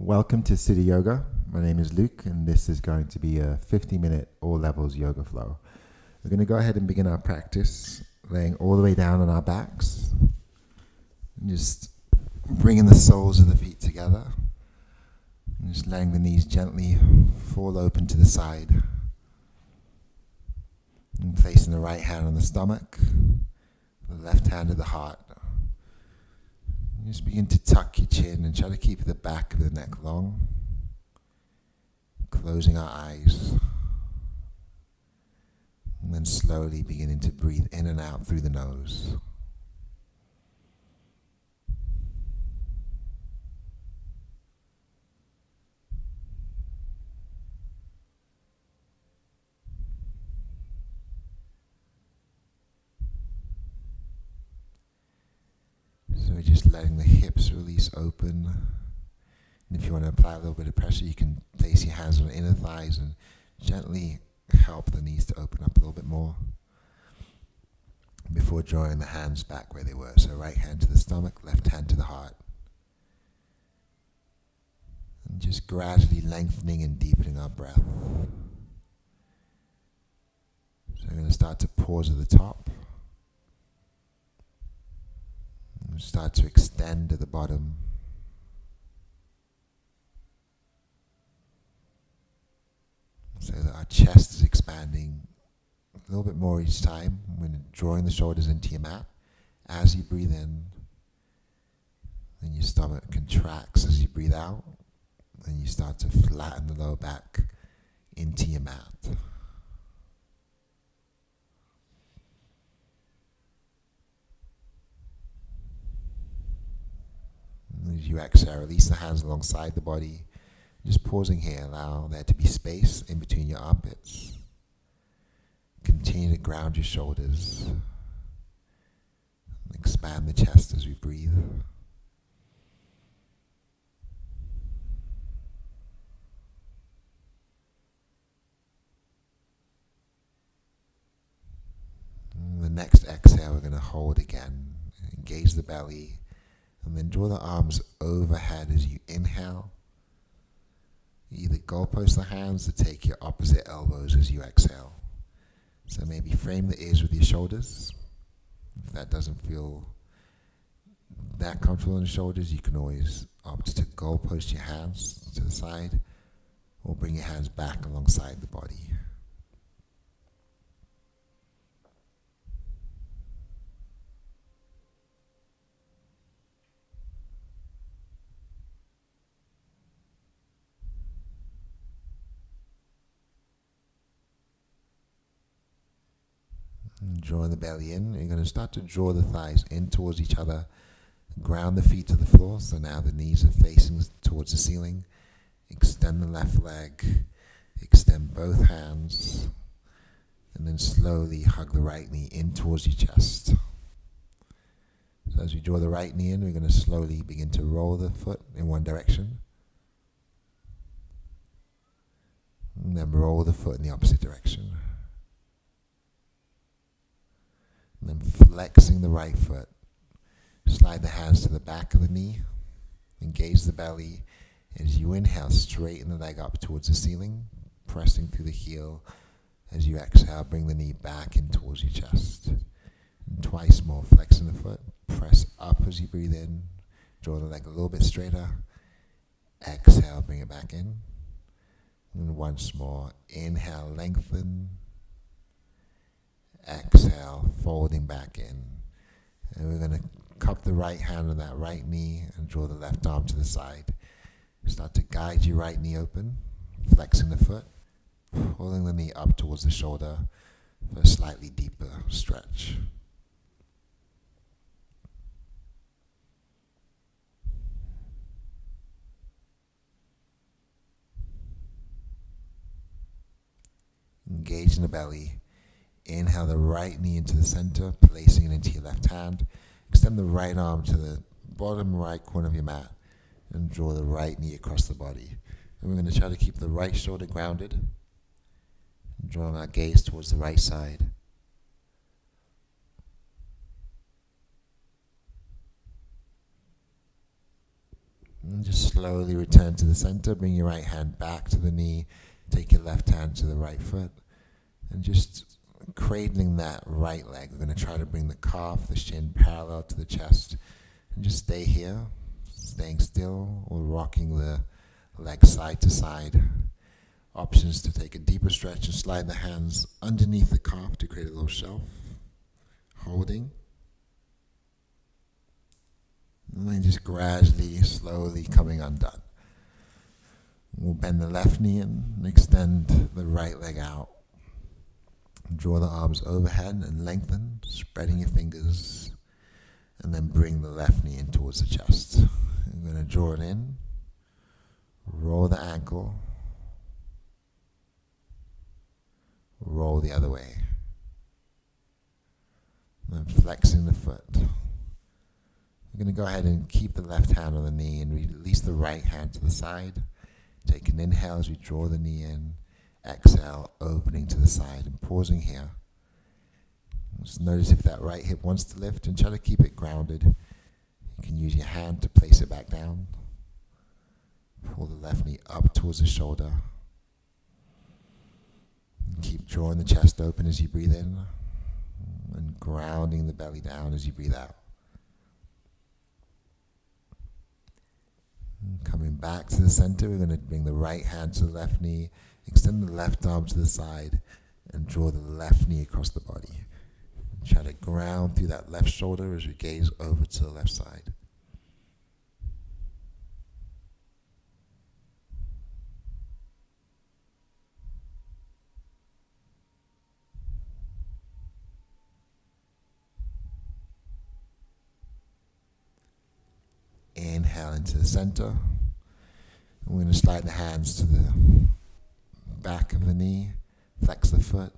Welcome to City Yoga. My name is Luke, and this is going to be a 50-minute all levels yoga flow. We're going to go ahead and begin our practice, laying all the way down on our backs, and just bringing the soles of the feet together, and just letting the knees gently fall open to the side, and placing the right hand on the stomach, the left hand to the heart. Just begin to tuck your chin and try to keep the back of the neck long. Closing our eyes. And then slowly beginning to breathe in and out through the nose. So we're just letting the hips release open. And if you want to apply a little bit of pressure, you can place your hands on the inner thighs and gently help the knees to open up a little bit more before drawing the hands back where they were. So right hand to the stomach, left hand to the heart. And just gradually lengthening and deepening our breath. So we're going to start to pause at the top. And start to extend to the bottom. So that our chest is expanding a little bit more each time when drawing the shoulders into your mat. As you breathe in, then your stomach contracts as you breathe out, and you start to flatten the lower back into your mat. And as you exhale, release the hands alongside the body. Just pausing here, allow there to be space in between your armpits. Continue to ground your shoulders. Expand the chest as we breathe. And the next exhale, we're going to hold again. Engage the belly. And then draw the arms overhead as you inhale. Either goalpost the hands or take your opposite elbows as you exhale. So maybe frame the ears with your shoulders. If that doesn't feel that comfortable in the shoulders, you can always opt to goalpost your hands to the side or bring your hands back alongside the body. Drawing the belly in, you're going to start to draw the thighs in towards each other, ground the feet to the floor, so now the knees are facing towards the ceiling. Extend the left leg, extend both hands, and then slowly hug the right knee in towards your chest. So as we draw the right knee in, we're going to slowly begin to roll the foot in one direction, and then roll the foot in the opposite direction. And then flexing the right foot. Slide the hands to the back of the knee. Engage the belly. As you inhale, straighten the leg up towards the ceiling, pressing through the heel. As you exhale, bring the knee back in towards your chest. And twice more, flexing the foot. Press up as you breathe in. Draw the leg a little bit straighter. Exhale, bring it back in. And once more, inhale, lengthen. Exhale, folding back in. And we're going to cup the right hand on that right knee and draw the left arm to the side. Start to guide your right knee open, flexing the foot, pulling the knee up towards the shoulder for a slightly deeper stretch. Engage in the belly. Inhale the right knee into the center, placing it into your left hand. Extend the right arm to the bottom right corner of your mat and draw the right knee across the body. And we're going to try to keep the right shoulder grounded, drawing our gaze towards the right side. And just slowly return to the center. Bring your right hand back to the knee. Take your left hand to the right foot. And just cradling that right leg. We're going to try to bring the calf, the shin parallel to the chest. And just stay here, staying still or rocking the leg side to side. Options to take a deeper stretch and slide the hands underneath the calf to create a little shelf. Holding. And then just gradually, slowly coming undone. We'll bend the left knee in and extend the right leg out. Draw the arms overhead and lengthen, spreading your fingers. And then bring the left knee in towards the chest. You're going to draw it in. Roll the ankle. Roll the other way. And then flexing the foot. We're going to go ahead and keep the left hand on the knee and release the right hand to the side. Take an inhale as we draw the knee in. Exhale, opening to the side and pausing here. Just notice if that right hip wants to lift and try to keep it grounded. You can use your hand to place it back down. Pull the left knee up towards the shoulder. And keep drawing the chest open as you breathe in and grounding the belly down as you breathe out. And coming back to the center, we're going to bring the right hand to the left knee, extend the left arm to the side, and draw the left knee across the body. Try to ground through that left shoulder as we gaze over to the left side. Inhale into the center. We're going to slide the hands to the back of the knee, flex the foot,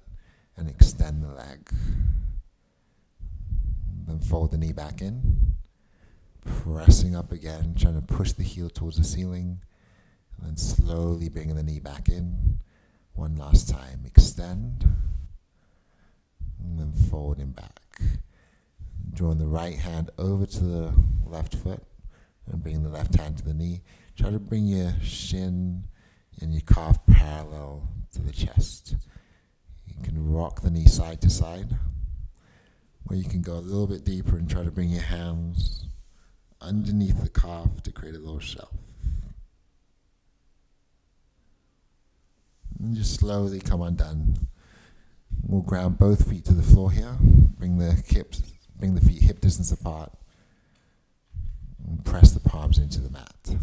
and extend the leg. Then fold the knee back in, pressing up again, trying to push the heel towards the ceiling, and then slowly bringing the knee back in. One last time, extend, and then folding back. Drawing the right hand over to the left foot, and bringing the left hand to the knee. Try to bring your shin and your calf parallel to the chest. You can rock the knee side to side, or you can go a little bit deeper and try to bring your hands underneath the calf to create a little shelf. And just slowly come undone. We'll ground both feet to the floor here. Bring the feet hip distance apart. And press the palms into the mat.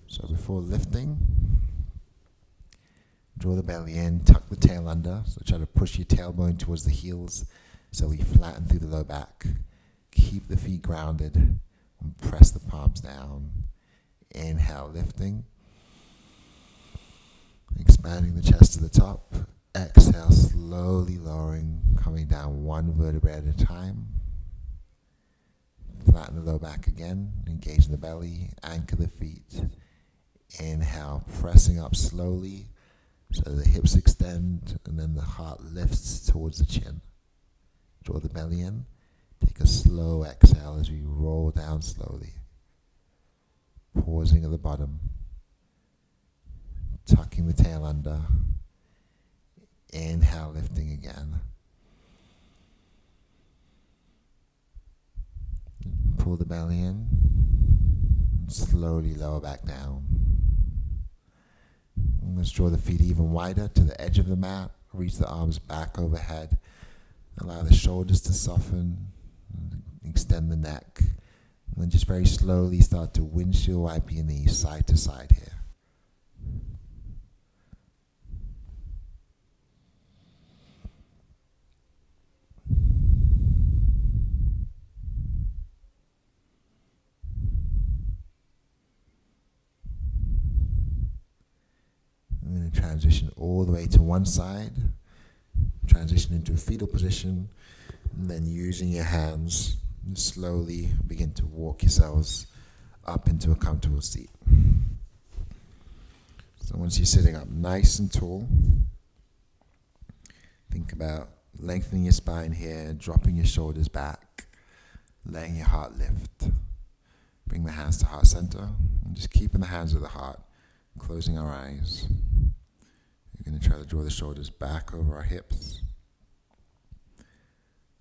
So before lifting, draw the belly in, tuck the tail under. So try to push your tailbone towards the heels so we flatten through the low back. Keep the feet grounded and press the palms down. Inhale, lifting. Expanding the chest to the top. Exhale, slowly lowering, coming down one vertebrae at a time. Flatten the low back again, engage the belly, anchor the feet. Inhale, pressing up slowly so the hips extend and then the heart lifts towards the chin. Draw the belly in. Take a slow exhale as we roll down slowly. Pausing at the bottom. Tucking the tail under. Inhale, lifting again. Pull the belly in. Slowly lower back down. Let's draw the feet even wider to the edge of the mat. Reach the arms back overhead. Allow the shoulders to soften. Extend the neck. And then just very slowly start to windshield wipe your knees side to side here. I'm going to transition all the way to one side. Transition into a fetal position. And then using your hands, slowly begin to walk yourselves up into a comfortable seat. So once you're sitting up nice and tall, think about lengthening your spine here, dropping your shoulders back, letting your heart lift. Bring the hands to heart center. And just keeping the hands of the heart, closing our eyes. We're going to try to draw the shoulders back over our hips.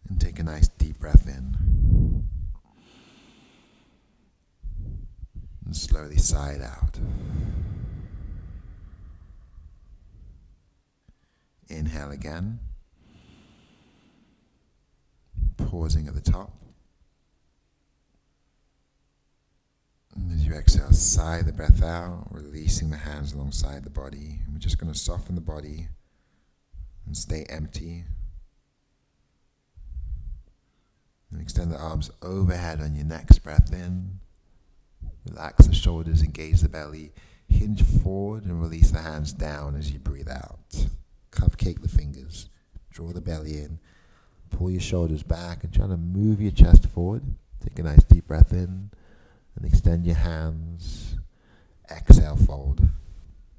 And take a nice deep breath in. And slowly sigh it out. Inhale again. Pausing at the top. And as you exhale, sigh the breath out, releasing the hands alongside the body. And we're just going to soften the body and stay empty. And extend the arms overhead on your next breath in. Relax the shoulders, engage the belly. Hinge forward and release the hands down as you breathe out. Cupcake the fingers. Draw the belly in. Pull your shoulders back and try to move your chest forward. Take a nice deep breath in and extend your hands. Exhale, fold.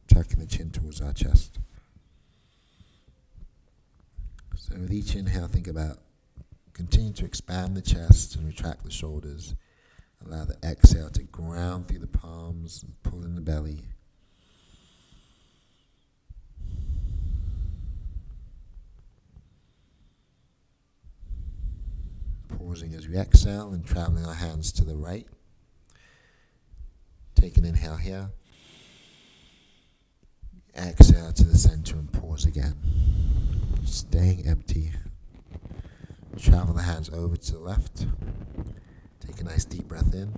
Tucking the chin towards our chest. So with each inhale, think about continue to expand the chest and retract the shoulders. Allow the exhale to ground through the palms and pull in the belly. Pausing as we exhale and traveling our hands to the right. Take an inhale here. Exhale to the center and pause again. Staying empty. Travel the hands over to the left. Take a nice deep breath in.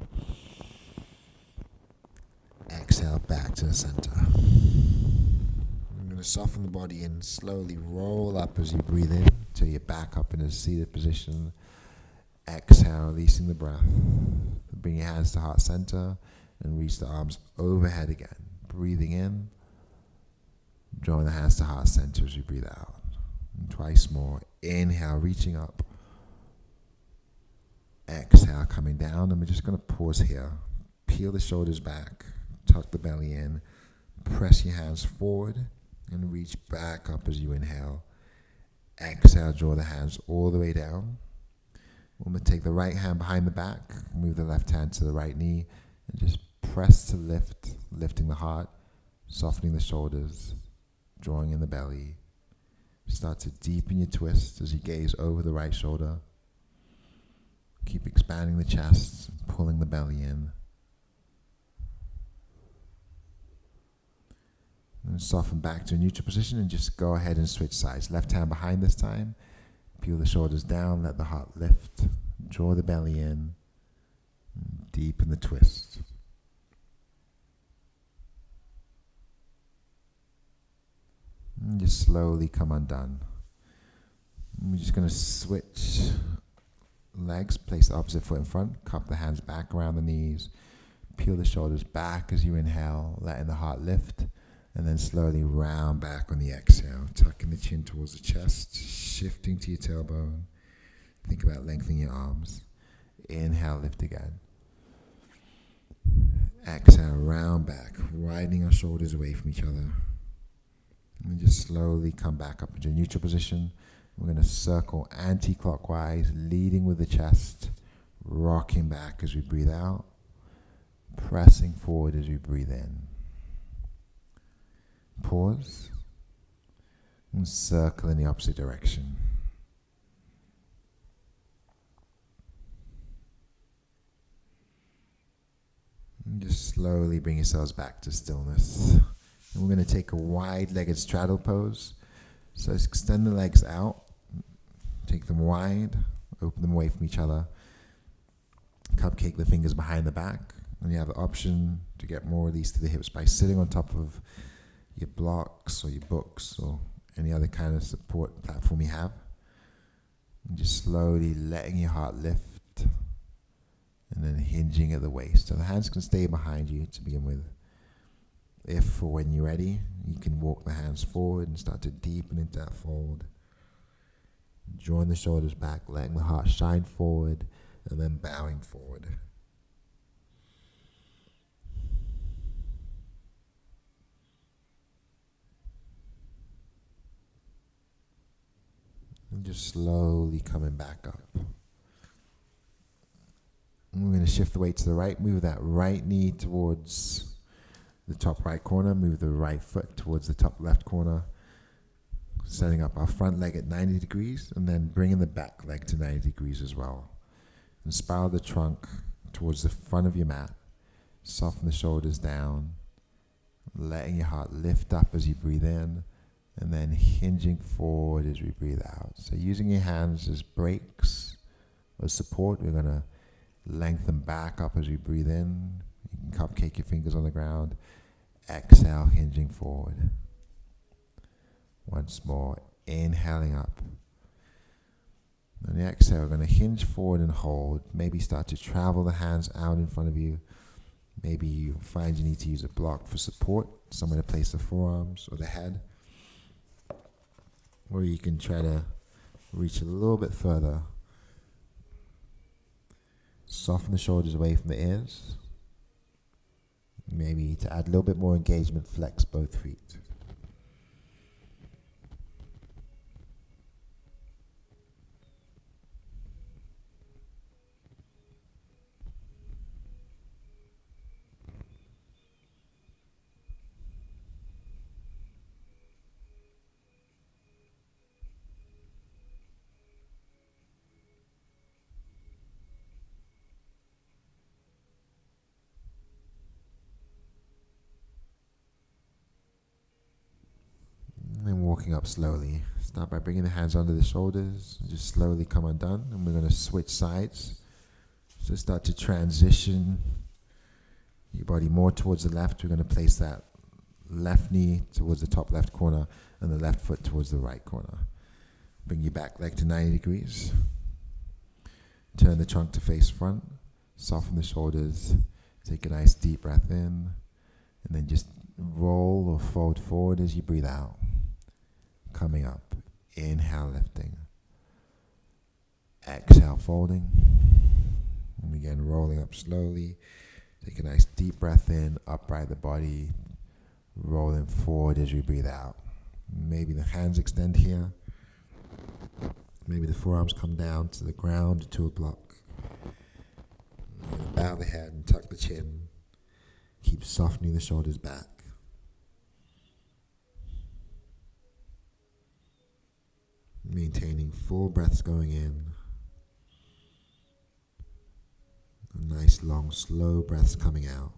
Exhale back to the center. I'm going to soften the body and slowly roll up as you breathe in till you're back up in a seated position. Exhale, releasing the breath. Bring your hands to heart center and reach the arms overhead again. Breathing in. Drawing the hands to heart center as you breathe out. And twice more. Inhale, reaching up. Exhale, coming down. And we're just going to pause here. Peel the shoulders back. Tuck the belly in. Press your hands forward and reach back up as you inhale. Exhale, draw the hands all the way down. We're going to take the right hand behind the back. Move the left hand to the right knee. And just press to lift. Lifting the heart. Softening the shoulders. Drawing in the belly. Start to deepen your twist as you gaze over the right shoulder. Keep expanding the chest, pulling the belly in. And soften back to a neutral position and just go ahead and switch sides. Left hand behind this time. Peel the shoulders down, let the heart lift. Draw the belly in. Deepen the twist. And just slowly come undone. We're just going to switch legs, place the opposite foot in front, cup the hands back around the knees, peel the shoulders back as you inhale, letting the heart lift, and then slowly round back on the exhale, tucking the chin towards the chest, shifting to your tailbone. Think about lengthening your arms. Inhale, lift again. Exhale, round back, widening our shoulders away from each other. And just slowly come back up into a neutral position. We're going to circle anti-clockwise, leading with the chest, rocking back as we breathe out, pressing forward as we breathe in. Pause, and circle in the opposite direction. And just slowly bring yourselves back to stillness. And we're going to take a wide-legged straddle pose. So extend the legs out, take them wide, open them away from each other. Cupcake the fingers behind the back. And you have the option to get more release to the hips by sitting on top of your blocks or your books or any other kind of support platform you have. And just slowly letting your heart lift and then hinging at the waist. So the hands can stay behind you to begin with. If or when you're ready, you can walk the hands forward and start to deepen into that fold. Drawing the shoulders back, letting the heart shine forward, and then bowing forward. And just slowly coming back up. And we're going to shift the weight to the right. Move that right knee towards the top right corner. Move the right foot towards the top left corner. Setting up our front leg at 90 degrees and then bringing the back leg to 90 degrees as well. And spiral the trunk towards the front of your mat. Soften the shoulders down. Letting your heart lift up as you breathe in. And then hinging forward as we breathe out. So using your hands as brakes or support, we're going to lengthen back up as we breathe in. You can cupcake your fingers on the ground. Exhale, hinging forward. Once more, inhaling up. On the exhale, we're going to hinge forward and hold. Maybe start to travel the hands out in front of you. Maybe you find you need to use a block for support, somewhere to place the forearms or the head. Or you can try to reach a little bit further. Soften the shoulders away from the ears. Maybe to add a little bit more engagement, flex both feet. And walking up slowly. Start by bringing the hands under the shoulders. Just slowly come undone. And we're going to switch sides. So start to transition your body more towards the left. We're going to place that left knee towards the top left corner and the left foot towards the right corner. Bring your back leg to 90 degrees. Turn the trunk to face front. Soften the shoulders. Take a nice deep breath in. And then just roll or fold forward as you breathe out. Coming up. Inhale, lifting. Exhale, folding. And again, rolling up slowly. Take a nice deep breath in. Upright the body. Rolling forward as we breathe out. Maybe the hands extend here. Maybe the forearms come down to the ground to a block. Bow the head and tuck the chin. Keep softening the shoulders back. Maintaining full breaths going in. Nice long slow breaths coming out.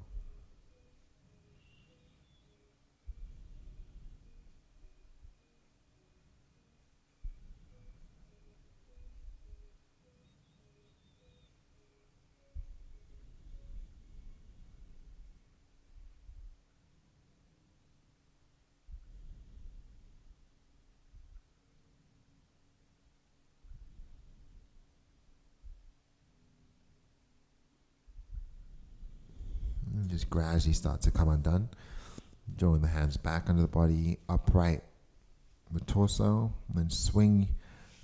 Just gradually start to come undone. Drawing the hands back under the body, upright the torso, and then swing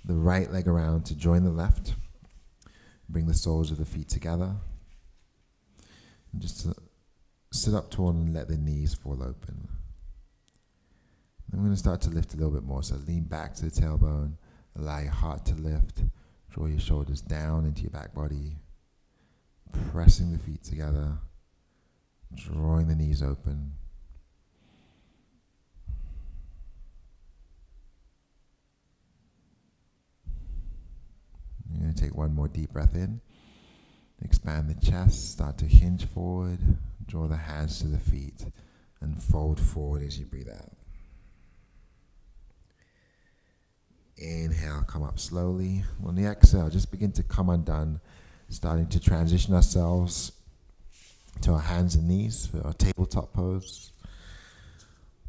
the right leg around to join the left. Bring the soles of the feet together. And just sit up tall and let the knees fall open. Then we're going to start to lift a little bit more. So lean back to the tailbone, allow your heart to lift. Draw your shoulders down into your back body. Pressing the feet together. Drawing the knees open. You're going to take one more deep breath in. Expand the chest. Start to hinge forward. Draw the hands to the feet and fold forward as you breathe out. Inhale, come up slowly. On the exhale, just begin to come undone. Starting to transition ourselves to our hands and knees for our tabletop pose.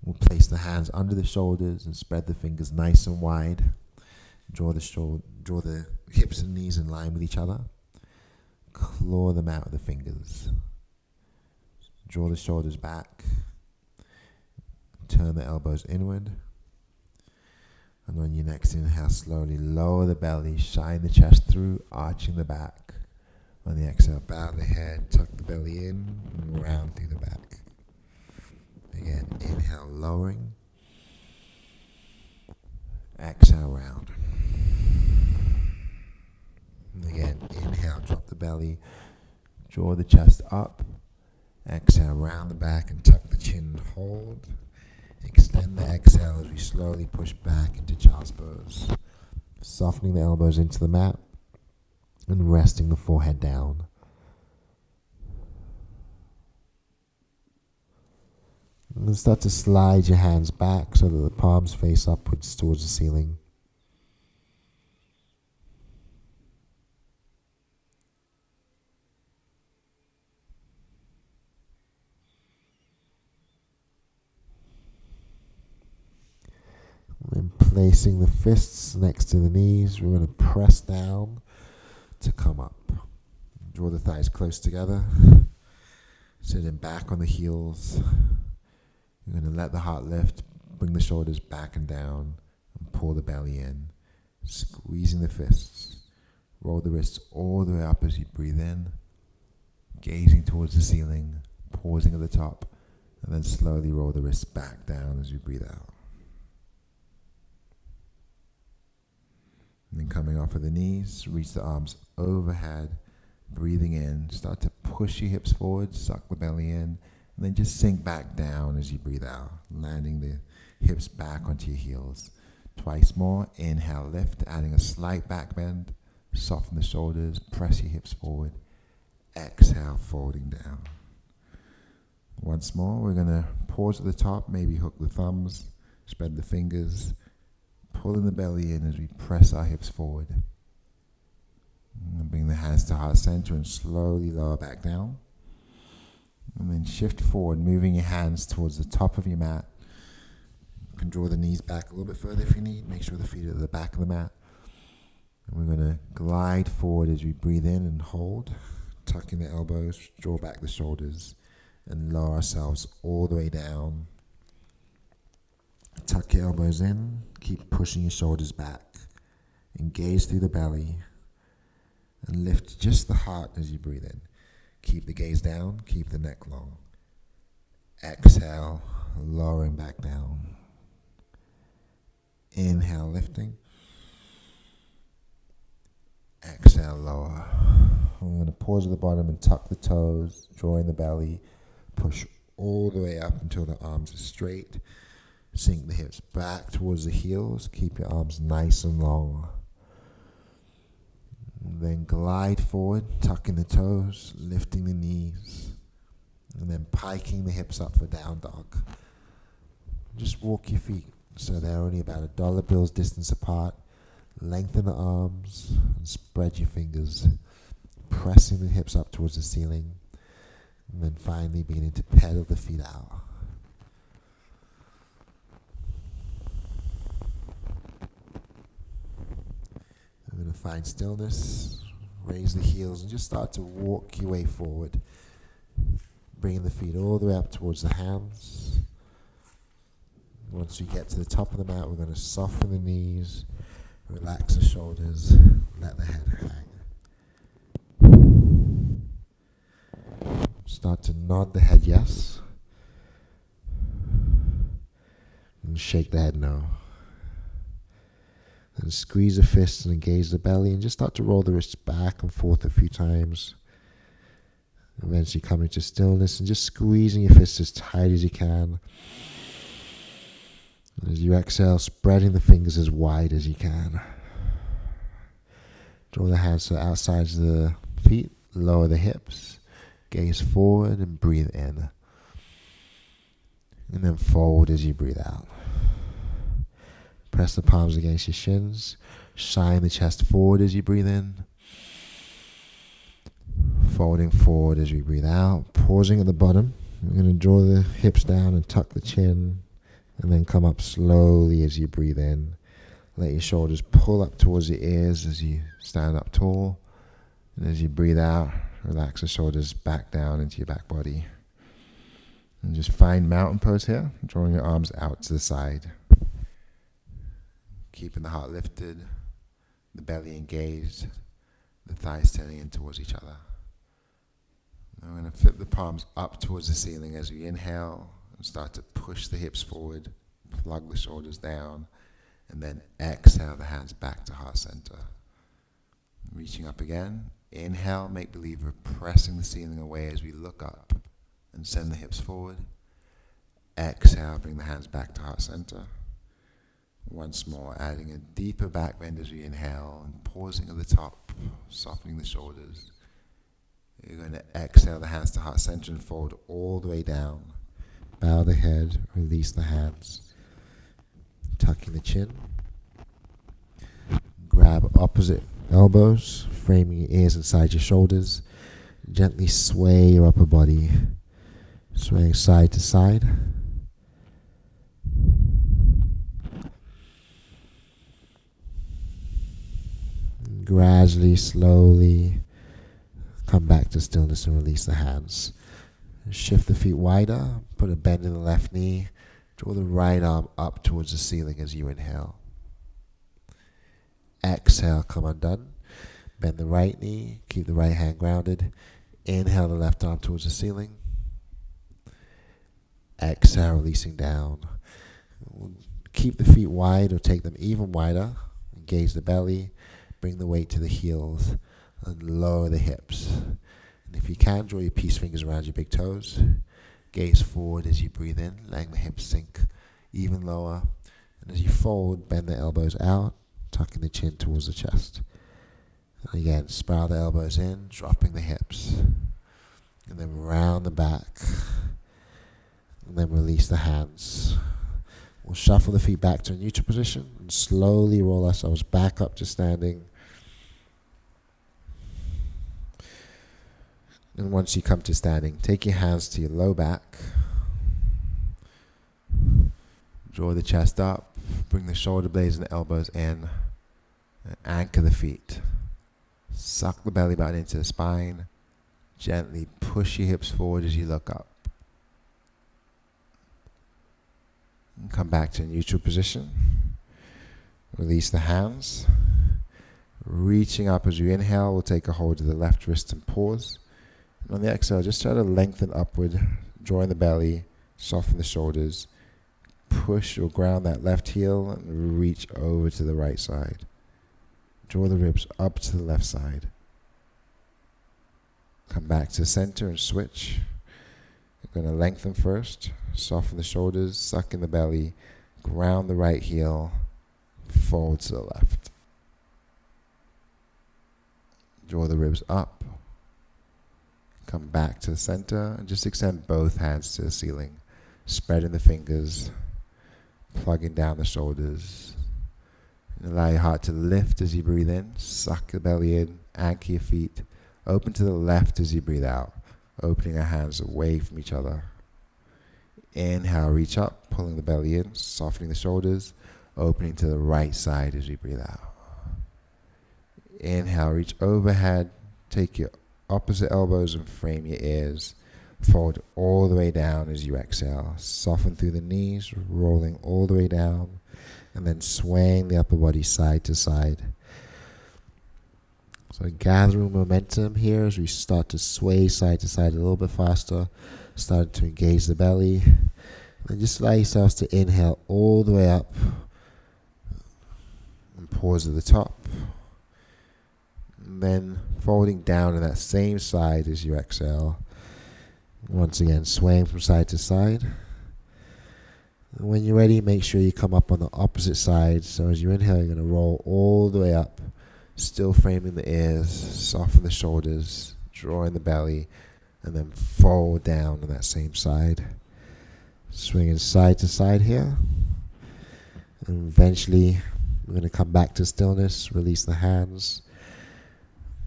We'll place the hands under the shoulders and spread the fingers nice and wide. Draw the hips and knees in line with each other. Claw them out with the fingers. Draw the shoulders back. Turn the elbows inward. And on your next inhale, slowly lower the belly, shine the chest through, arching the back. On the exhale, bow the head, tuck the belly in, and round through the back. Again, inhale, lowering. Exhale, round. And again, inhale, drop the belly, Draw the chest up. Exhale, round the back and tuck the chin and hold. Extend the exhale as we slowly push back into child's pose. Softening the elbows into the mat and resting the forehead down. And then start to slide your hands back so that the palms face upwards towards the ceiling. And placing the fists next to the knees, we're going to press down to come up. Draw the thighs close together. Sitting back on the heels. You're going to let the heart lift, bring the shoulders back and down, and pull the belly in. Squeezing the fists. Roll the wrists all the way up as you breathe in. Gazing towards the ceiling, pausing at the top, and then slowly roll the wrists back down as you breathe out. And then coming off of the knees, reach the arms overhead, breathing in. Start to push your hips forward, suck the belly in, and then just sink back down as you breathe out, landing the hips back onto your heels. Twice more. Inhale, lift, adding a slight back bend. Soften the shoulders, press your hips forward. Exhale, folding down. Once more, we're going to pause at the top, maybe hook the thumbs, spread the fingers, pulling the belly in as we press our hips forward. And bring the hands to heart center and slowly lower back down. And then shift forward, moving your hands towards the top of your mat. You can draw the knees back a little bit further if you need. Make sure the feet are at the back of the mat. And we're going to glide forward as we breathe in and hold. Tucking the elbows, draw back the shoulders, and lower ourselves all the way down. Tuck your elbows in, keep pushing your shoulders back. Engage through the belly, and lift just the heart as you breathe in. Keep the gaze down, keep the neck long. Exhale, lowering back down. Inhale, lifting. Exhale, lower. I'm going to pause at the bottom and tuck the toes, drawing the belly. Push all the way up until the arms are straight. Sink the hips back towards the heels. Keep your arms nice and long. And then glide forward, tucking the toes, lifting the knees, and then piking the hips up for down dog. Just walk your feet so they're only about $1 bills distance apart. Lengthen the arms and spread your fingers, pressing the hips up towards the ceiling, and then finally beginning to pedal the feet out. I'm going to find stillness, raise the heels, and just start to walk your way forward, bringing the feet all the way up towards the hands. Once we get to the top of the mat, we're going to soften the knees, relax the shoulders, let the head hang. Start to nod the head yes, and shake the head no. And squeeze the fists and engage the belly, and just start to roll the wrists back and forth a few times. Eventually coming to stillness and just squeezing your fists as tight as you can. And as you exhale, spreading the fingers as wide as you can. Draw the hands to the outsides of the feet, lower the hips, gaze forward and breathe in. And then fold as you breathe out. Press the palms against your shins. Shine the chest forward as you breathe in. Folding forward as we breathe out. Pausing at the bottom. We're going to draw the hips down and tuck the chin. And then come up slowly as you breathe in. Let your shoulders pull up towards your ears as you stand up tall. And as you breathe out, relax the shoulders back down into your back body. And just find mountain pose here. Drawing your arms out to the side. Keeping the heart lifted, the belly engaged, the thighs turning in towards each other. Now we're going to flip the palms up towards the ceiling as we inhale and start to push the hips forward, plug the shoulders down, and then exhale the hands back to heart center. Reaching up again, Inhale, make believe we're pressing the ceiling away as we look up and send the hips forward. Exhale, bring the hands back to heart center. Once more, adding a deeper back bend as we inhale and pausing at the top, softening the shoulders. You're going to exhale the hands to heart center and fold all the way down. Bow the head, release the hands. Tucking the chin. Grab opposite elbows, framing your ears inside your shoulders. Gently sway your upper body, swaying side to side. Gradually, slowly, come back to stillness and release the hands. Shift the feet wider, put a bend in the left knee, draw the right arm up towards the ceiling as you inhale. Exhale, come undone. Bend the right knee, keep the right hand grounded. Inhale the left arm towards the ceiling. Exhale, releasing down. Keep the feet wide or take them even wider. Engage the belly. Bring the weight to the heels and lower the hips. And if you can, draw your peace fingers around your big toes. Gaze forward as you breathe in, letting the hips sink even lower. And as you fold, bend the elbows out, tucking the chin towards the chest. And again, spiral the elbows in, dropping the hips. And then round the back. And then release the hands. We'll shuffle the feet back to a neutral position and slowly roll ourselves back up to standing. And once you come to standing, take your hands to your low back. Draw the chest up. Bring the shoulder blades and the elbows in. And anchor the feet. Suck the belly button into the spine. Gently push your hips forward as you look up. And come back to a neutral position. Release the hands. Reaching up as you inhale, we'll take a hold of the left wrist and pause. And on the exhale, just try to lengthen upward, drawing the belly, soften the shoulders. Push or ground that left heel and reach over to the right side. Draw the ribs up to the left side. Come back to the center and switch. You're going to lengthen first, soften the shoulders, suck in the belly, ground the right heel, forward to the left. Draw the ribs up. Come back to the center and just extend both hands to the ceiling, spreading the fingers, plugging down the shoulders. And allow your heart to lift as you breathe in. Suck the belly in, anchor your feet. Open to the left as you breathe out, opening our hands away from each other. Inhale, reach up, pulling the belly in, softening the shoulders, opening to the right side as we breathe out. Inhale, reach overhead, take your opposite elbows and frame your ears. Fold all the way down as you exhale. Soften through the knees, rolling all the way down, and then swaying the upper body side to side. So gathering momentum here as we start to sway side to side a little bit faster. Start to engage the belly. And just allow yourselves to inhale all the way up. And pause at the top. And then folding down on that same side as you exhale. Once again, swaying from side to side. And when you're ready, make sure you come up on the opposite side. So as you inhale, you're going to roll all the way up. Still framing the ears, soften the shoulders, drawing the belly, and then fold down on that same side. Swinging side to side here. And eventually, we're going to come back to stillness, release the hands,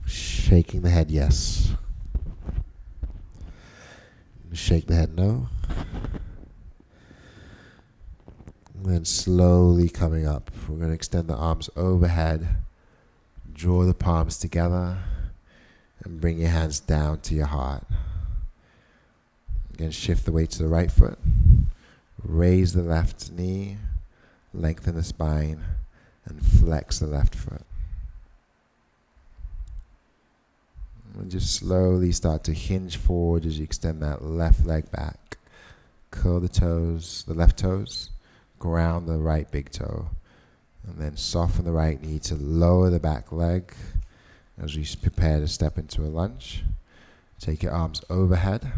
shaking the head yes. Shake the head no. And then slowly coming up, we're going to extend the arms overhead. Draw the palms together and bring your hands down to your heart. Again, shift the weight to the right foot. Raise the left knee, lengthen the spine, and flex the left foot. And just slowly start to hinge forward as you extend that left leg back. Curl the toes, the left toes, ground the right big toe. And then soften the right knee to lower the back leg. As you prepare to step into a lunge, take your arms overhead,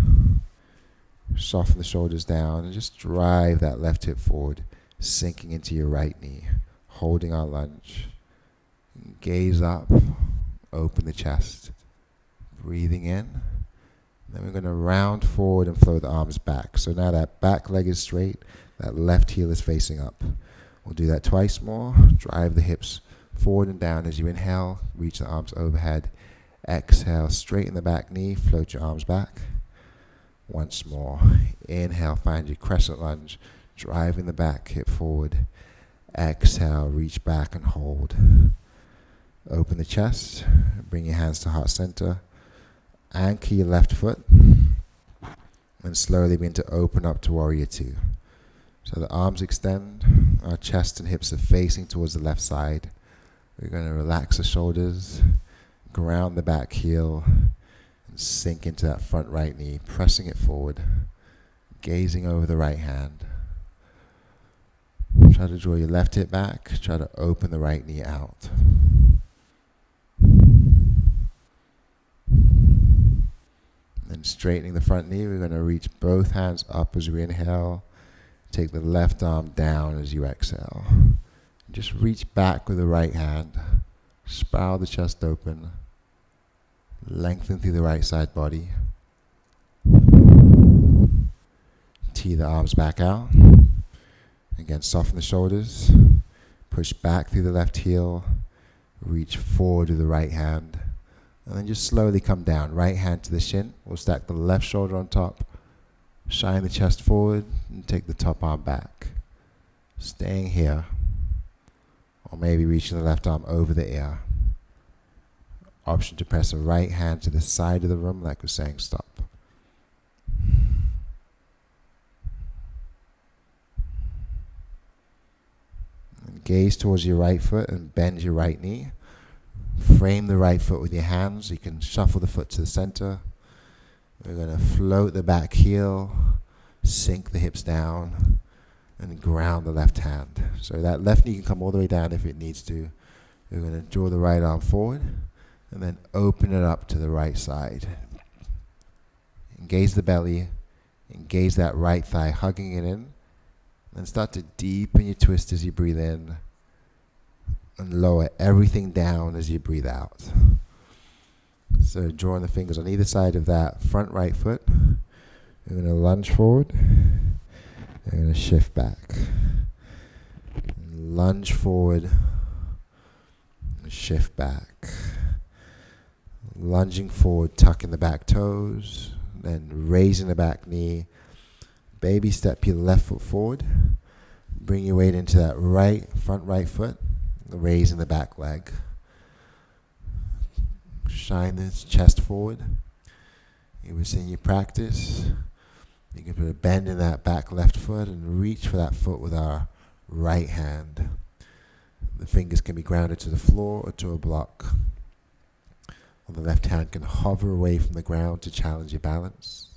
soften the shoulders down, and just drive that left hip forward, sinking into your right knee, holding our lunge. Gaze up, open the chest, breathing in. Then we're going to round forward and flow the arms back. So now that back leg is straight, that left heel is facing up. We'll do that twice more. Drive the hips forward and down as you inhale, reach the arms overhead. Exhale, straighten the back knee, float your arms back. Once more. Inhale, find your crescent lunge, driving the back hip forward. Exhale, reach back and hold. Open the chest, bring your hands to heart center. Anchor your left foot, and slowly begin to open up to warrior two. So the arms extend, our chest and hips are facing towards the left side. We're going to relax the shoulders, ground the back heel, and sink into that front right knee, pressing it forward, gazing over the right hand. Try to draw your left hip back, try to open the right knee out. And straightening the front knee, we're going to reach both hands up as we inhale. Take the left arm down as you exhale. Just reach back with the right hand. Spiral the chest open. Lengthen through the right side body. Tee the arms back out. Again, soften the shoulders. Push back through the left heel. Reach forward with the right hand. And then just slowly come down. Right hand to the shin. We'll stack the left shoulder on top. Shine the chest forward and take the top arm back. Staying here. Or maybe reaching the left arm over the ear. Option to press the right hand to the side of the room like we're saying stop. And gaze towards your right foot and bend your right knee. Frame the right foot with your hands. You can shuffle the foot to the center. We're going to float the back heel, sink the hips down, and ground the left hand. So that left knee can come all the way down if it needs to. We're going to draw the right arm forward, and then open it up to the right side. Engage the belly, engage that right thigh, hugging it in, and start to deepen your twist as you breathe in. And lower everything down as you breathe out. So drawing the fingers on either side of that front right foot. We're going to lunge forward. We're going to shift back. Lunge forward. Shift back. Lunging forward, tucking the back toes. Then raising the back knee. Baby step your left foot forward. Bring your weight into that front right foot. Raising the back leg. Shine this chest forward. You were seeing your practice. You can put a bend in that back left foot and reach for that foot with our right hand. The fingers can be grounded to the floor or to a block. On the left hand can hover away from the ground to challenge your balance.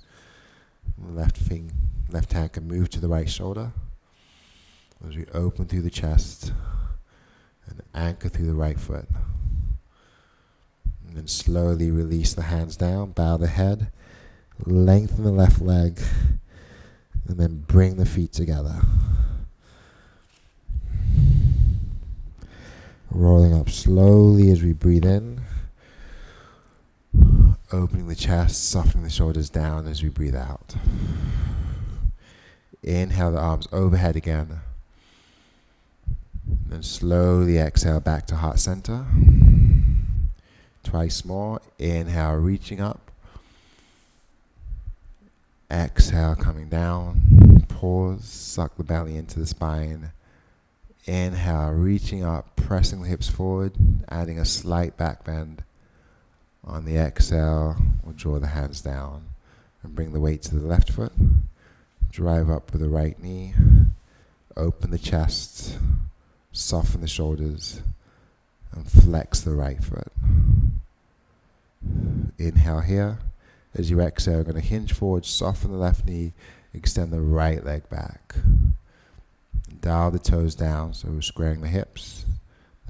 The left hand can move to the right shoulder as we open through the chest. And anchor through the right foot. And then slowly release the hands down, bow the head, lengthen the left leg, and then bring the feet together. Rolling up slowly as we breathe in. Opening the chest, softening the shoulders down as we breathe out. Inhale the arms overhead again. Then slowly exhale back to heart center. Twice more. Inhale, reaching up. Exhale, coming down. Pause, suck the belly into the spine. Inhale, reaching up, pressing the hips forward, adding a slight back bend. On the exhale, we'll draw the hands down and bring the weight to the left foot. Drive up with the right knee. Open the chest. Soften the shoulders and flex the right foot. Inhale here. As you exhale, you're going to hinge forward, soften the left knee, extend the right leg back. Dial the toes down, so we're squaring the hips.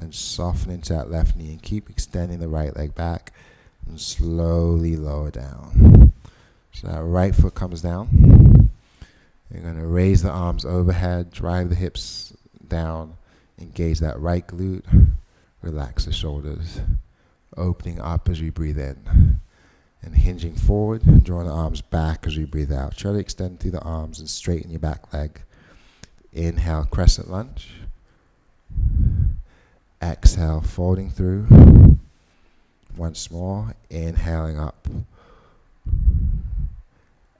and soften into that left knee and keep extending the right leg back and slowly lower down. So that right foot comes down. You're going to raise the arms overhead, drive the hips down, engage that right glute, relax the shoulders, opening up as we breathe in, and hinging forward, drawing the arms back as we breathe out. Try to extend through the arms and straighten your back leg. Inhale, crescent lunge. Exhale, folding through. Once more, inhaling up.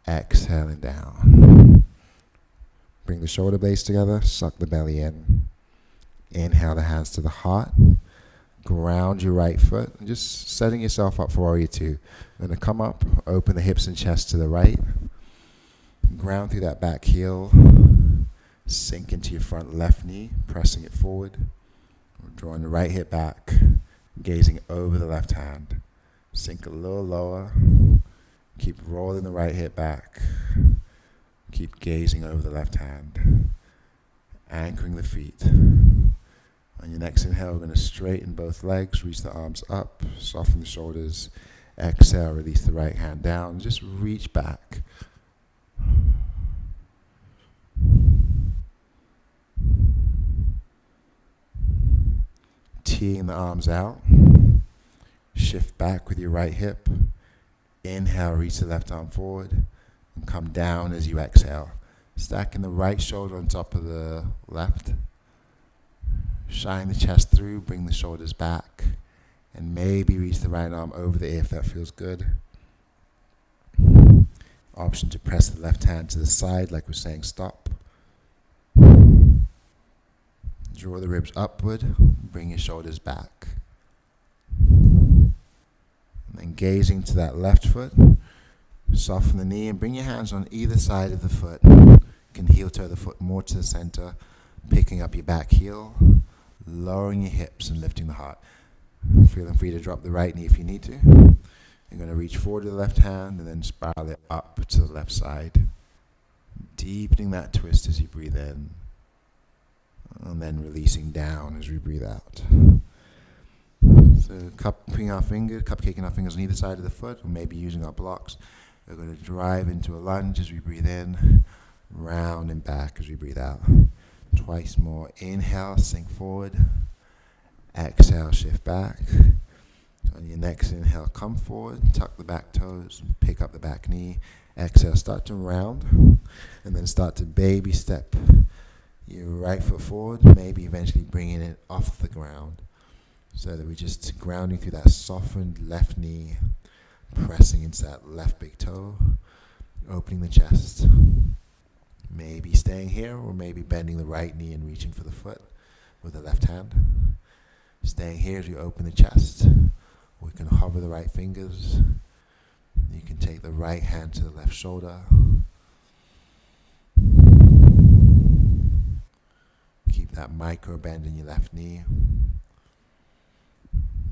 Exhaling down. Bring the shoulder blades together, suck the belly in. Inhale the hands to the heart. Ground your right foot, and just setting yourself up for warrior two. You're going to come up, open the hips and chest to the right. Ground through that back heel. Sink into your front left knee, pressing it forward. Drawing the right hip back, gazing over the left hand. Sink a little lower. Keep rolling the right hip back. Keep gazing over the left hand. Anchoring the feet. On your next inhale, we're going to straighten both legs, reach the arms up, soften the shoulders. Exhale, release the right hand down. Just reach back. Teeing the arms out. Shift back with your right hip. Inhale, reach the left arm forward. And come down as you exhale. Stacking the right shoulder on top of the left. Shine the chest through, bring the shoulders back, and maybe reach the right arm over the ear if that feels good. Option to press the left hand to the side like we're saying stop. Draw the ribs upward, bring your shoulders back. And then gazing to that left foot, soften the knee and bring your hands on either side of the foot. You can heel toe the foot more to the center, picking up your back heel. Lowering your hips and lifting the heart. Feeling free to drop the right knee if you need to. You're going to reach forward to the left hand and then spiral it up to the left side. Deepening that twist as you breathe in. And then releasing down as we breathe out. So cupcaking our fingers on either side of the foot, or maybe using our blocks. We're going to drive into a lunge as we breathe in. Round and back as we breathe out. Twice more. Inhale, sink forward. Exhale, shift back. On your next inhale, come forward, tuck the back toes, pick up the back knee. Exhale, start to round, and then start to baby step your right foot forward, maybe eventually bringing it off the ground. So that we're just grounding through that softened left knee, pressing into that left big toe, opening the chest. Maybe staying here, or maybe bending the right knee and reaching for the foot with the left hand. Staying here as you open the chest. We can hover the right fingers. You can take the right hand to the left shoulder. Keep that micro bend in your left knee.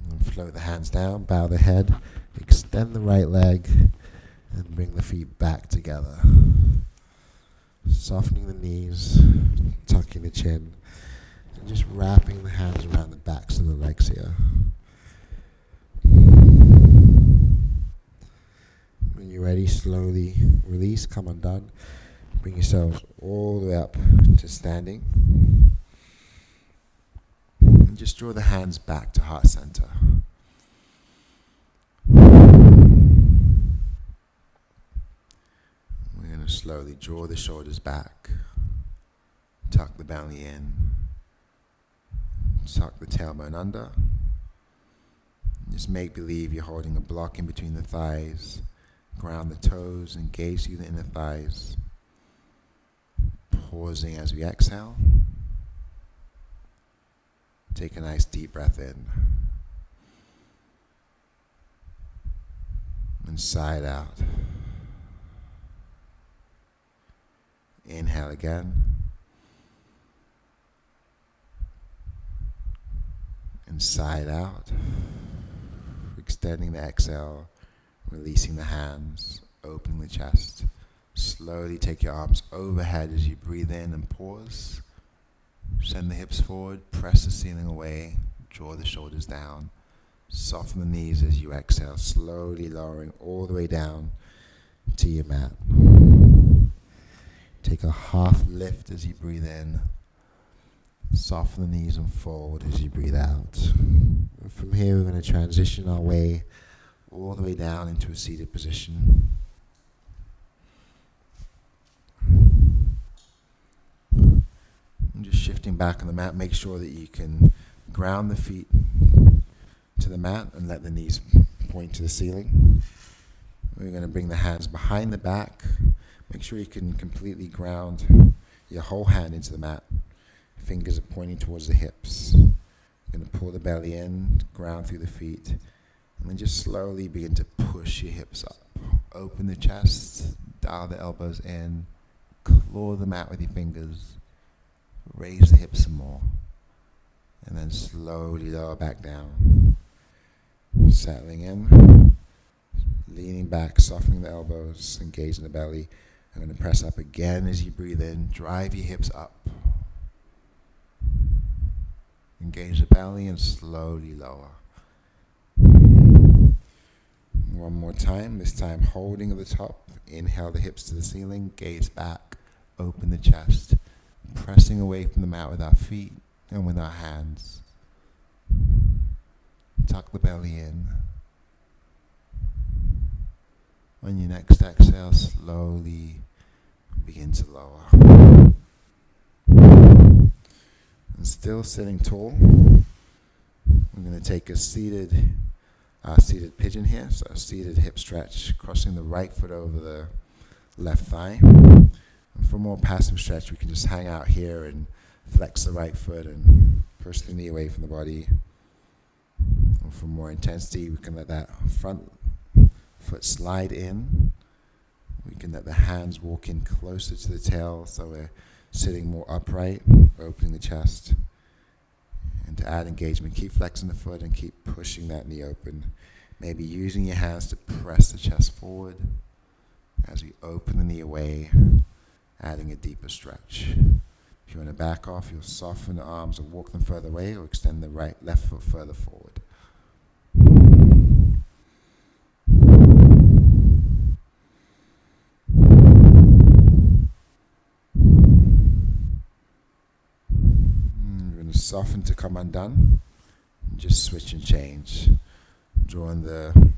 And float the hands down, bow the head, extend the right leg, and bring the feet back together. Softening the knees, tucking the chin, and just wrapping the hands around the backs of the legs here. When you're ready, slowly release, come undone. Bring yourselves all the way up to standing. And just draw the hands back to heart center. Slowly draw the shoulders back, tuck the belly in, tuck the tailbone under. Just make believe you're holding a block in between the thighs. Ground the toes, engage through the inner thighs. Pausing as we exhale. Take a nice deep breath in. And sigh it out. Inhale again. And sigh it out. Extending the exhale, releasing the hands, opening the chest. Slowly take your arms overhead as you breathe in and pause. Send the hips forward, press the ceiling away. Draw the shoulders down. Soften the knees as you exhale, slowly lowering all the way down to your mat. Take a half lift as you breathe in. Soften the knees and fold as you breathe out. And from here, we're going to transition our way all the way down into a seated position. And just shifting back on the mat, make sure that you can ground the feet to the mat and let the knees point to the ceiling. We're going to bring the hands behind the back. Make sure you can completely ground your whole hand into the mat. Fingers are pointing towards the hips. You're going to pull the belly in, ground through the feet, and then just slowly begin to push your hips up. Open the chest, dial the elbows in, claw the mat with your fingers, raise the hips some more, and then slowly lower back down. Settling in, leaning back, softening the elbows, engaging the belly. I'm going to press up again as you breathe in. Drive your hips up. Engage the belly and slowly lower. One more time, this time holding at the top. Inhale the hips to the ceiling, gaze back, open the chest, pressing away from the mat with our feet and with our hands. Tuck the belly in. On your next exhale, slowly begin to lower. And still sitting tall, we're going to take a seated pigeon here. So a seated hip stretch, crossing the right foot over the left thigh. And for more passive stretch, we can just hang out here and flex the right foot and push the knee away from the body. And for more intensity, we can let that front foot slide in. We can let the hands walk in closer to the tail, so we're sitting more upright, opening the chest. And to add engagement, keep flexing the foot and keep pushing that knee open. Maybe using your hands to press the chest forward as we open the knee away, adding a deeper stretch. If you want to back off, you'll soften the arms and walk them further away, or extend the left foot further forward. Soften to come undone. Just switch and change. Drawing the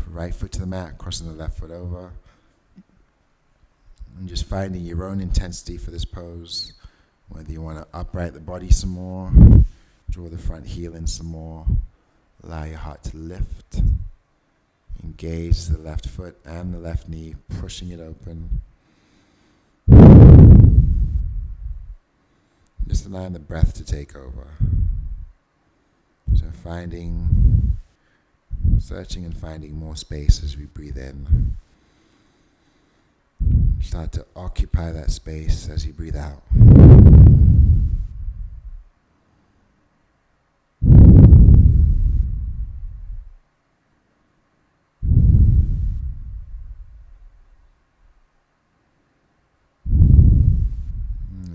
right foot to the mat, crossing the left foot over. And just finding your own intensity for this pose. Whether you want to upright the body some more, draw the front heel in some more, allow your heart to lift. Engage the left foot and the left knee, pushing it open. Just allowing the breath to take over. So searching and finding more space as we breathe in. Start to occupy that space as you breathe out.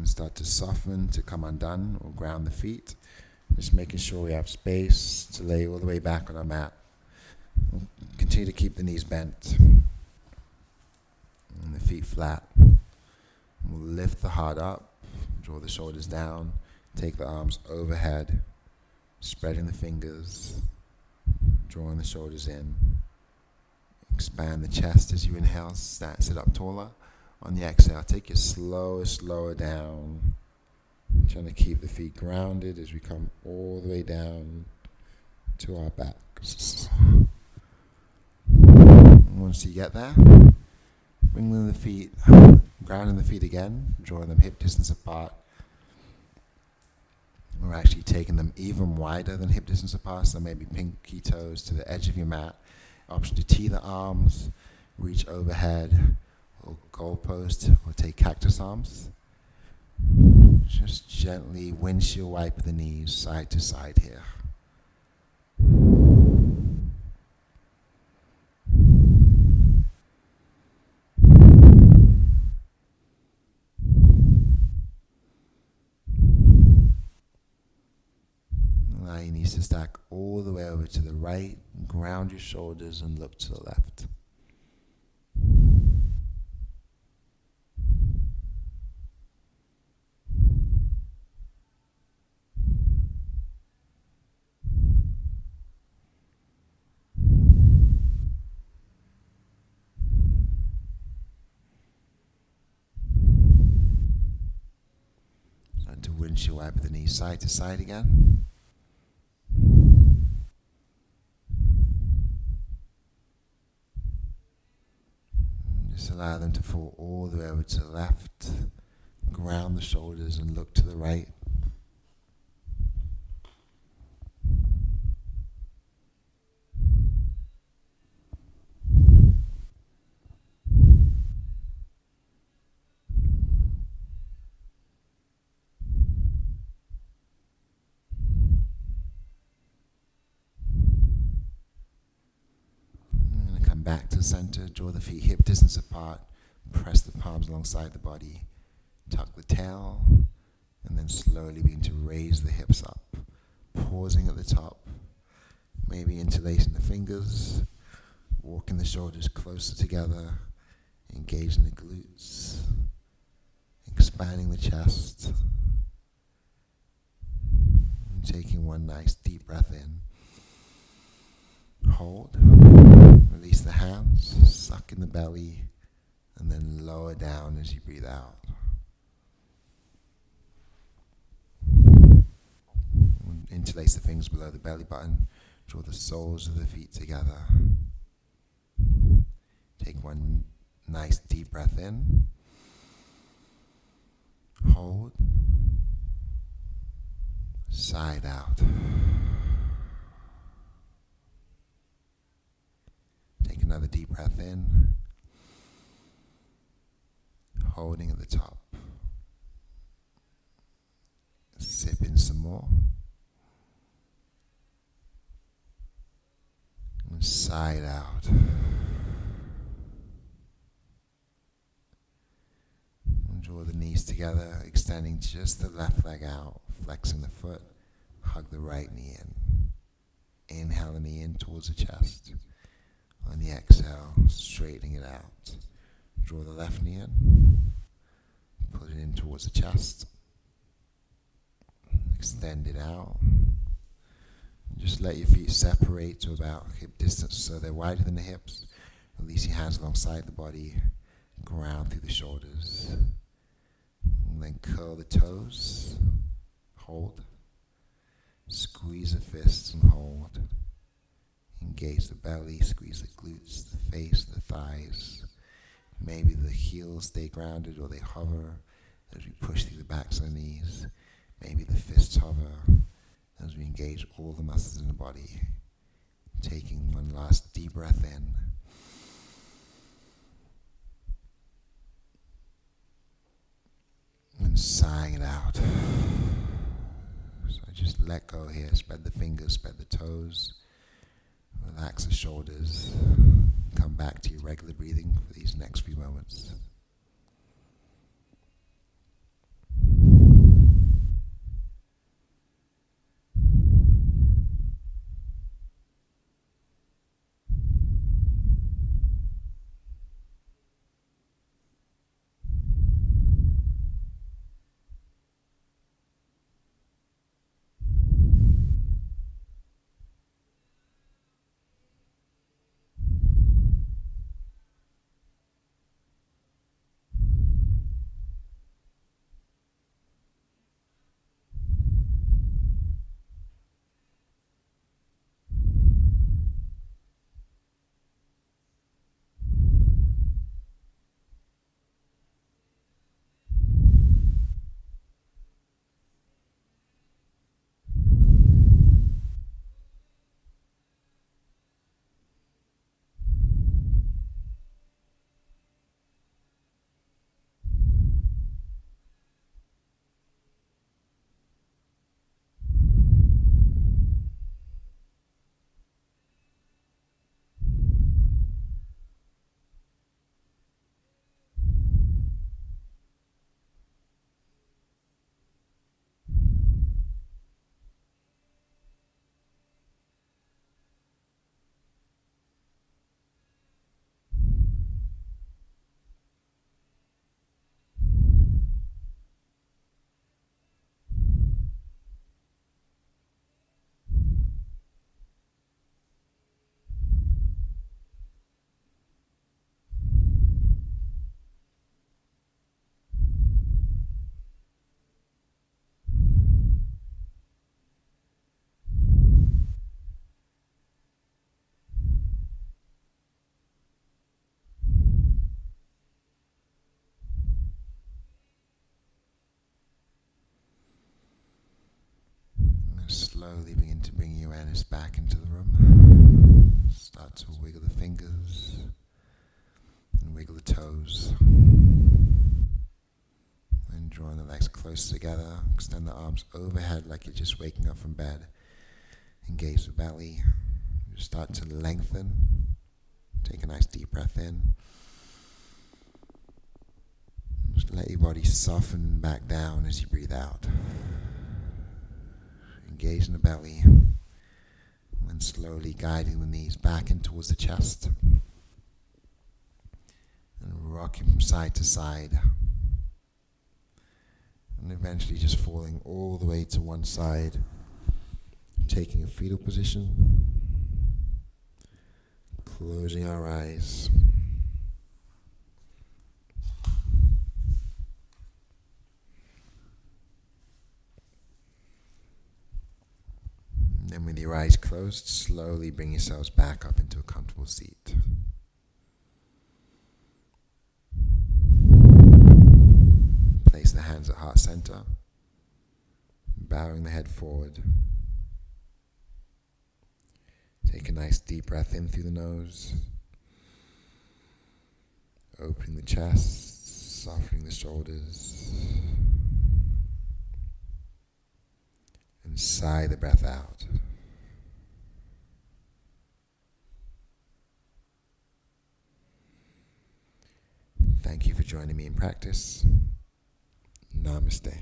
Start to soften, to come undone, or ground the feet. Just making sure we have space to lay all the way back on our mat. We'll continue to keep the knees bent and the feet flat. We'll lift the heart up, draw the shoulders down, take the arms overhead, spreading the fingers, drawing the shoulders in. Expand the chest as you inhale, sit up taller. On the exhale, take it slower down. Trying to keep the feet grounded as we come all the way down to our backs. And once you get there, bring the feet, grounding the feet again, drawing them hip distance apart. We're actually taking them even wider than hip distance apart, so maybe pinky toes to the edge of your mat. Option to tee the arms, reach overhead, or goalpost, or take cactus arms. Just gently windshield wipe the knees side to side here. Allow your Release the stack all the way over to the right. Ground your shoulders and look to the left. Start to windshield wiper the knees side to side again. Just allow them to fall all the way over to the left. Ground the shoulders and look to the right. Back to the center, draw the feet hip distance apart, press the palms alongside the body, tuck the tail, and then slowly begin to raise the hips up, pausing at the top, maybe interlacing the fingers, walking the shoulders closer together, engaging the glutes, expanding the chest, and taking one nice deep breath in. Hold. Release the hands, suck in the belly, and then lower down as you breathe out. Interlace the fingers below the belly button. Draw the soles of the feet together. Take one nice deep breath in. Hold. Side out. Take another deep breath in, holding at the top. Sip in some more. And side out. And draw the knees together, extending just the left leg out, flexing the foot. Hug the right knee in. Inhale the knee in towards the chest. On the exhale, straightening it out. Draw the left knee in. Put it in towards the chest. Extend it out. Just let your feet separate to about hip distance so they're wider than the hips. Release your hands alongside the body. Ground through the shoulders. And then curl the toes. Hold. Squeeze the fists and hold. Engage the belly, squeeze the glutes, the face, the thighs. Maybe the heels stay grounded or they hover as we push through the backs of the knees. Maybe the fists hover as we engage all the muscles in the body. Taking one last deep breath in. And sighing it out. So just let go here, spread the fingers, spread the toes. Relax the shoulders. Come back to your regular breathing for these next few moments. slowly begin to bring your awareness back into the room. Start to wiggle the fingers and wiggle the toes. And drawing the legs closer together. Extend the arms overhead like you're just waking up from bed. Engage the belly. Start to lengthen. Take a nice deep breath in. Just let your body soften back down as you breathe out. Engage in the belly. And slowly guiding the knees back in towards the chest. And rocking from side to side. And eventually just falling all the way to one side. Taking a fetal position. Closing our eyes. And then with your eyes closed, slowly bring yourselves back up into a comfortable seat. Place the hands at heart center, bowing the head forward. Take a nice deep breath in through the nose, opening the chest, softening the shoulders, and sigh the breath out. Thank you for joining me in practice. Namaste.